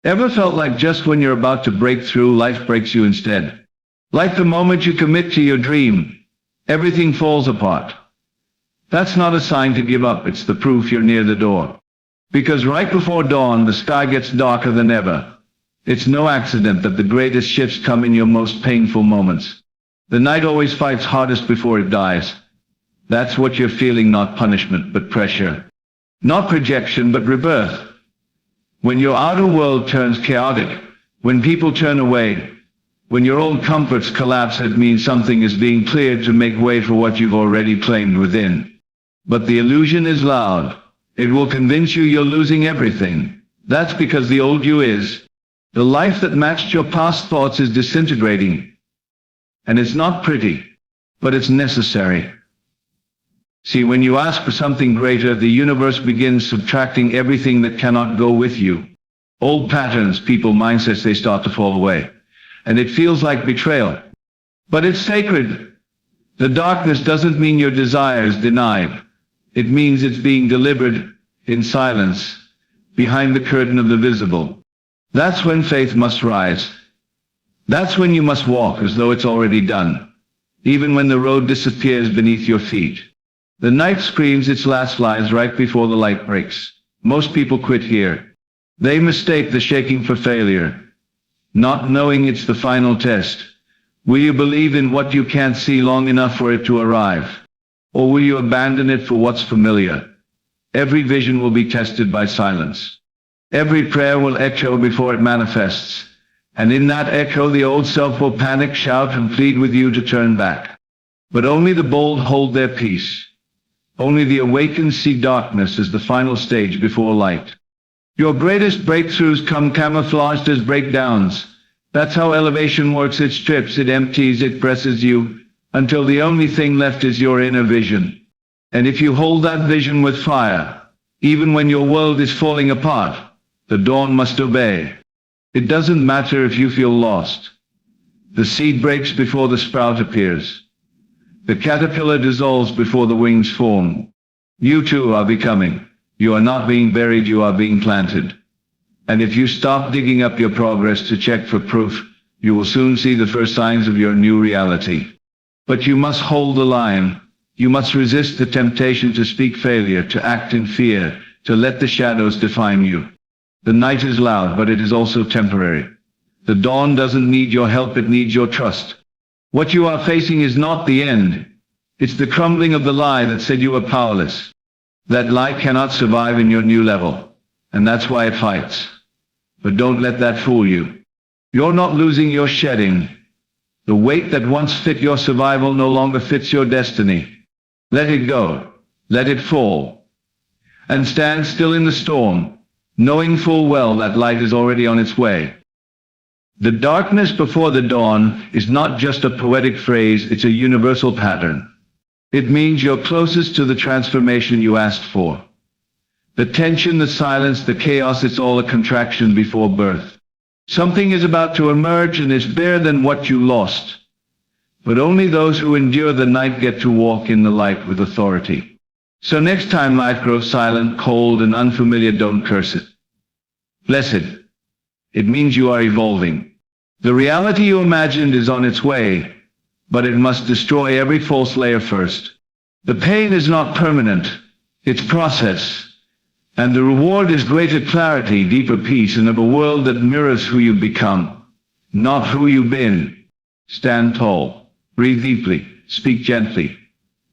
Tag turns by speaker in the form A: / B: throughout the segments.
A: Ever felt like just when you're about to break through, life breaks you instead? Like the moment you commit to your dream, everything falls apart. That's not a sign to give up, it's the proof you're near the door. Because right before dawn, the sky gets darker than ever. It's no accident that the greatest shifts come in your most painful moments. The night always fights hardest before it dies. That's what you're feeling, not punishment, but pressure. Not projection, but rebirth. When your outer world turns chaotic, when people turn away, when your old comforts collapse, it means something is being cleared to make way for what you've already claimed within. But the illusion is loud. It will convince you you're losing everything. That's because the old you is. The life that matched your past thoughts is disintegrating. And it's not pretty, but it's necessary. See, when you ask for something greater, the universe begins subtracting everything that cannot go with you. Old patterns, people, mindsets, they start to fall away. And it feels like betrayal. But it's sacred. The darkness doesn't mean your desire is denied. It means it's being delivered in silence, behind the curtain of the visible. That's when faith must rise. That's when you must walk as though it's already done, even when the road disappears beneath your feet. The night screams its last lines right before the light breaks. Most people quit here. They mistake the shaking for failure, not knowing it's the final test. Will you believe in what you can't see long enough for it to arrive? Or will you abandon it for what's familiar? Every vision will be tested by silence. Every prayer will echo before it manifests. And in that echo, the old self will panic, shout, and plead with you to turn back. But only the bold hold their peace. Only the awakened see darkness as the final stage before light. Your greatest breakthroughs come camouflaged as breakdowns. That's how elevation works. It strips, it empties, it presses you, until the only thing left is your inner vision. And if you hold that vision with fire, even when your world is falling apart, the dawn must obey. It doesn't matter if you feel lost. The seed breaks before the sprout appears. The caterpillar dissolves before the wings form. You too are becoming. You are not being buried, you are being planted. And if you stop digging up your progress to check for proof, you will soon see the first signs of your new reality. But you must hold the line. You must resist the temptation to speak failure, to act in fear, to let the shadows define you. The night is loud, but it is also temporary. The dawn doesn't need your help, it needs your trust. What you are facing is not the end. It's the crumbling of the lie that said you were powerless. That lie cannot survive in your new level, and that's why it fights. But don't let that fool you. You're not losing, you're shedding. The weight that once fit your survival no longer fits your destiny. Let it go. Let it fall. And stand still in the storm, knowing full well that light is already on its way. The darkness before the dawn is not just a poetic phrase, it's a universal pattern. It means you're closest to the transformation you asked for. The tension, the silence, the chaos, it's all a contraction before birth. Something is about to emerge and is bigger than what you lost. But only those who endure the night get to walk in the light with authority. So next time life grows silent, cold, and unfamiliar, don't curse it. Bless it. It means you are evolving. The reality you imagined is on its way, but it must destroy every false layer first. The pain is not permanent, it's process. And the reward is greater clarity, deeper peace, and of a world that mirrors who you've become, not who you've been. Stand tall, breathe deeply, speak gently,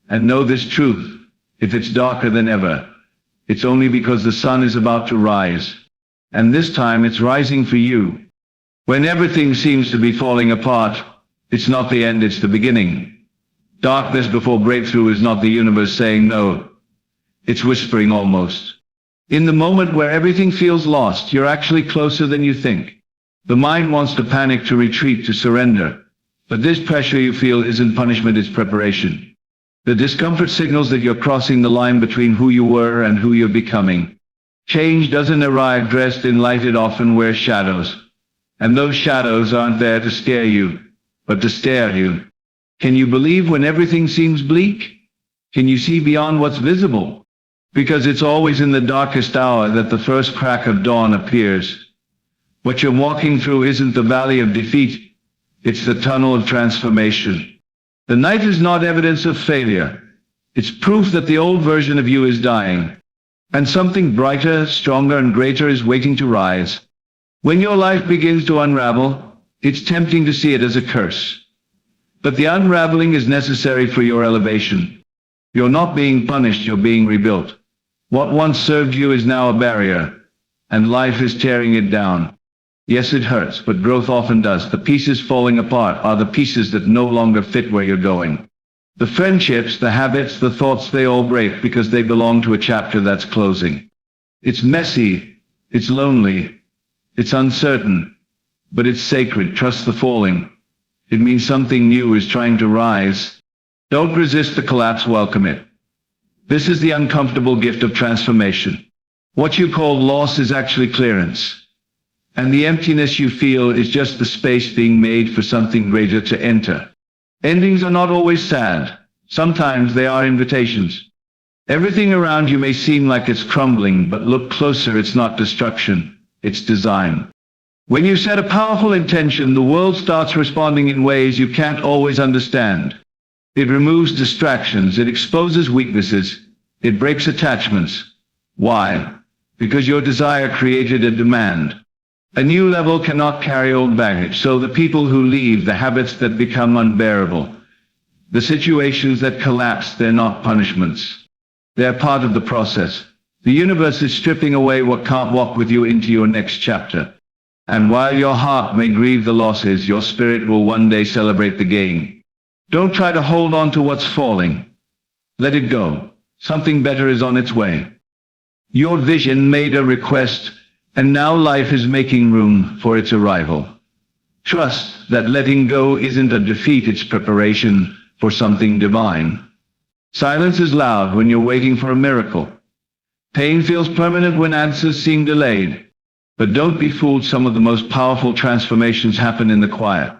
A: and know this truth. If it's darker than ever, it's only because the sun is about to rise. And this time it's rising for you. When everything seems to be falling apart, it's not the end, it's the beginning. Darkness before breakthrough is not the universe saying no. It's whispering almost. In the moment where everything feels lost, you're actually closer than you think. The mind wants to panic, to retreat, to surrender. But this pressure you feel isn't punishment, it's preparation. The discomfort signals that you're crossing the line between who you were and who you're becoming. Change doesn't arrive dressed in light, it often wears shadows. And those shadows aren't there to scare you, but to stare you. Can you believe when everything seems bleak? Can you see beyond what's visible? Because it's always in the darkest hour that the first crack of dawn appears. What you're walking through isn't the valley of defeat, it's the tunnel of transformation. The night is not evidence of failure. It's proof that the old version of you is dying, and something brighter, stronger, and greater is waiting to rise. When your life begins to unravel, it's tempting to see it as a curse. But the unraveling is necessary for your elevation. You're not being punished, you're being rebuilt. What once served you is now a barrier, and life is tearing it down. Yes, it hurts, but growth often does. The pieces falling apart are the pieces that no longer fit where you're going. The friendships, the habits, the thoughts, they all break because they belong to a chapter that's closing. It's messy, it's lonely, it's uncertain, but it's sacred. Trust the falling. It means something new is trying to rise. Don't resist the collapse, welcome it. This is the uncomfortable gift of transformation. What you call loss is actually clearance. And the emptiness you feel is just the space being made for something greater to enter. Endings are not always sad. Sometimes they are invitations. Everything around you may seem like it's crumbling, but look closer, it's not destruction, it's design. When you set a powerful intention, the world starts responding in ways you can't always understand. It removes distractions, it exposes weaknesses, it breaks attachments. Why? Because your desire created a demand. A new level cannot carry old baggage, so the people who leave, the habits that become unbearable, the situations that collapse, they're not punishments. They're part of the process. The universe is stripping away what can't walk with you into your next chapter. And while your heart may grieve the losses, your spirit will one day celebrate the gain. Don't try to hold on to what's falling. Let it go. Something better is on its way. Your vision made a request, and now life is making room for its arrival. Trust that letting go isn't a defeat, it's preparation for something divine. Silence is loud when you're waiting for a miracle. Pain feels permanent when answers seem delayed. But don't be fooled, some of the most powerful transformations happen in the quiet.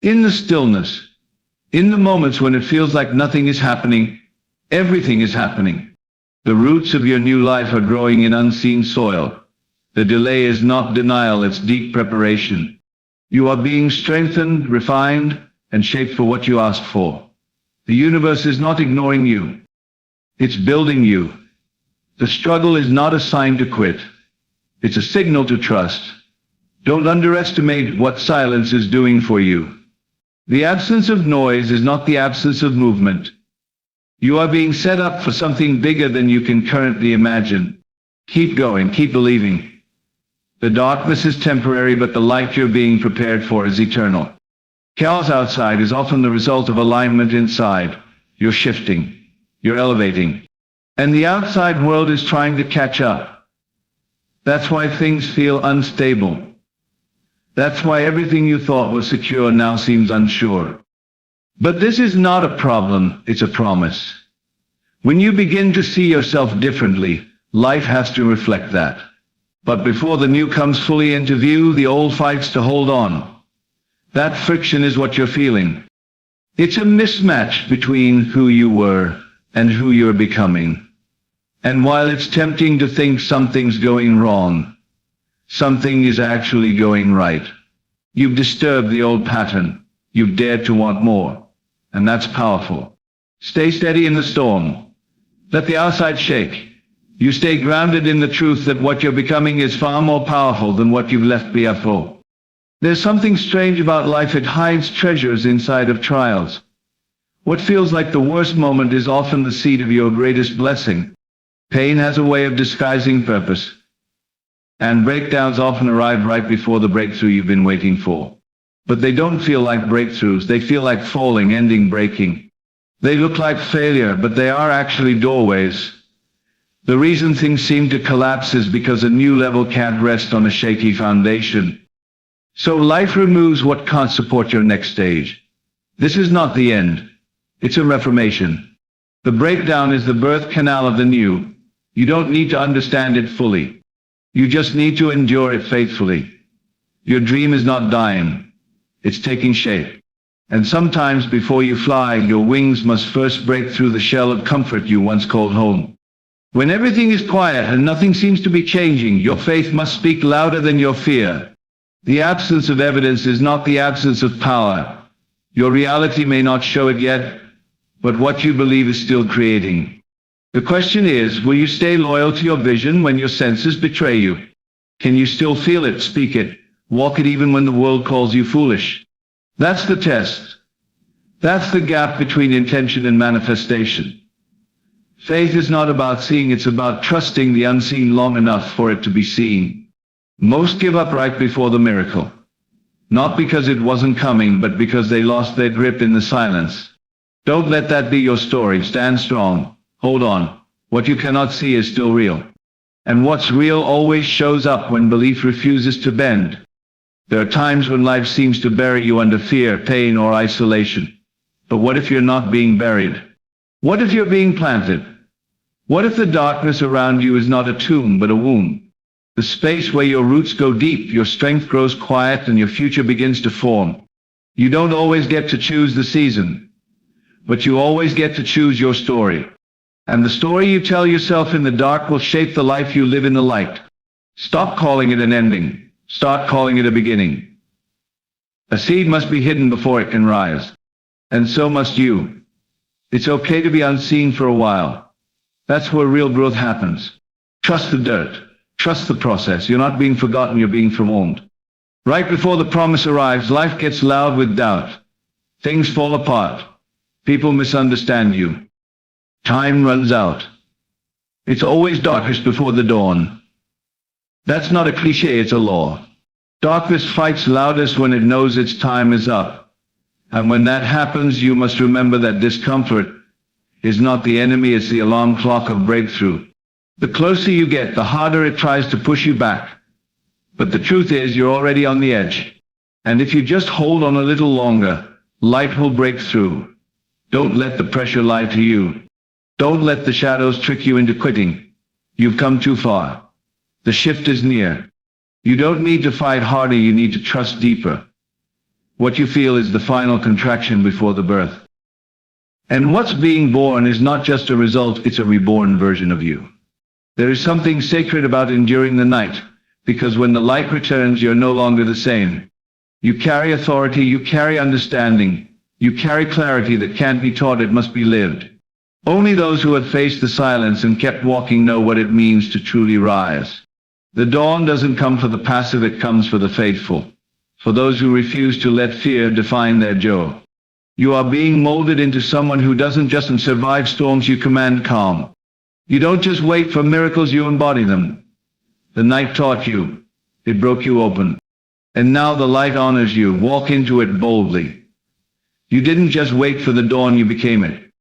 A: In the stillness. In the moments when it feels like nothing is happening, everything is happening. The roots of your new life are growing in unseen soil. The delay is not denial, it's deep preparation. You are being strengthened, refined, and shaped for what you asked for. The universe is not ignoring you. It's building you. The struggle is not a sign to quit. It's a signal to trust. Don't underestimate what silence is doing for you. The absence of noise is not the absence of movement. You are being set up for something bigger than you can currently imagine. Keep going, keep believing. The darkness is temporary, but the light you're being prepared for is eternal. Chaos outside is often the result of alignment inside. You're shifting. You're elevating. And the outside world is trying to catch up. That's why things feel unstable. That's why everything you thought was secure now seems unsure. But this is not a problem, it's a promise. When you begin to see yourself differently, life has to reflect that. But before the new comes fully into view, the old fights to hold on. That friction is what you're feeling. It's a mismatch between who you were and who you're becoming. And while it's tempting to think something's going wrong, something is actually going right. You've disturbed the old pattern. You've dared to want more. And that's powerful. Stay steady in the storm. Let the outside shake. You stay grounded in the truth that what you're becoming is far more powerful than what you've left before. There's something strange about life. It hides treasures inside of trials. What feels like the worst moment is often the seed of your greatest blessing. Pain has a way of disguising purpose. And breakdowns often arrive right before the breakthrough you've been waiting for. But they don't feel like breakthroughs. They feel like falling, ending, breaking. They look like failure, but they are actually doorways. The reason things seem to collapse is because a new level can't rest on a shaky foundation. So life removes what can't support your next stage. This is not the end. It's a reformation. The breakdown is the birth canal of the new. You don't need to understand it fully. You just need to endure it faithfully. Your dream is not dying. It's taking shape. And sometimes before you fly, your wings must first break through the shell of comfort you once called home. When everything is quiet and nothing seems to be changing, your faith must speak louder than your fear. The absence of evidence is not the absence of power. Your reality may not show it yet, but what you believe is still creating. The question is, will you stay loyal to your vision when your senses betray you? Can you still feel it, speak it, walk it even when the world calls you foolish? That's the test. That's the gap between intention and manifestation. Faith is not about seeing, it's about trusting the unseen long enough for it to be seen. Most give up right before the miracle. Not because it wasn't coming, but because they lost their grip in the silence. Don't let that be your story. Stand strong. Hold on. What you cannot see is still real. And what's real always shows up when belief refuses to bend. There are times when life seems to bury you under fear, pain, or isolation. But what if you're not being buried? What if you're being planted? What if the darkness around you is not a tomb, but a womb? The space where your roots go deep, your strength grows quiet, and your future begins to form. You don't always get to choose the season, but you always get to choose your story. And the story you tell yourself in the dark will shape the life you live in the light. Stop calling it an ending. Start calling it a beginning. A seed must be hidden before it can rise. And so must you. It's okay to be unseen for a while. That's where real growth happens. Trust the dirt. Trust the process. You're not being forgotten, you're being formed. Right before the promise arrives, life gets loud with doubt. Things fall apart. People misunderstand you. Time runs out. It's always darkest before the dawn. That's not a cliche, it's a law. Darkness fights loudest when it knows its time is up. And when that happens, you must remember that discomfort is not the enemy, it's the alarm clock of breakthrough. The closer you get, the harder it tries to push you back. But the truth is, you're already on the edge. And if you just hold on a little longer, light will break through. Don't let the pressure lie to you. Don't let the shadows trick you into quitting. You've come too far. The shift is near. You don't need to fight harder, you need to trust deeper. What you feel is the final contraction before the birth. And what's being born is not just a result, it's a reborn version of you. There is something sacred about enduring the night, because when the light returns, you're no longer the same. You carry authority, you carry understanding, you carry clarity that can't be taught, it must be lived. Only those who have faced the silence and kept walking know what it means to truly rise. The dawn doesn't come for the passive, it comes for the faithful. For those who refuse to let fear define their joy. You are being molded into someone who doesn't just survive storms, you command calm. You don't just wait for miracles, you embody them. The night taught you. It broke you open. And now the light honors you. Walk into it boldly. You didn't just wait for the dawn, you became it.